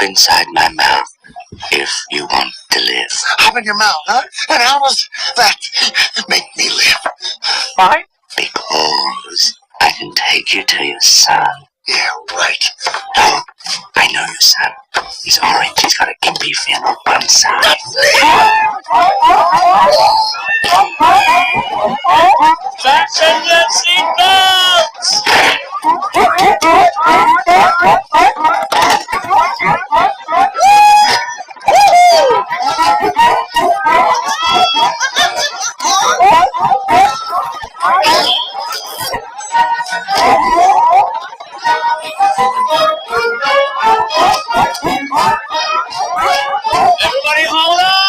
Hop inside my mouth if you want to live. Hop in your mouth, huh? And how does that make me live? Why? Because I can take you to your son. Yeah, right. No, I know your son. He's orange. He's got a gimpy fin on one side. Fasten your seatbelts! Everybody hold on!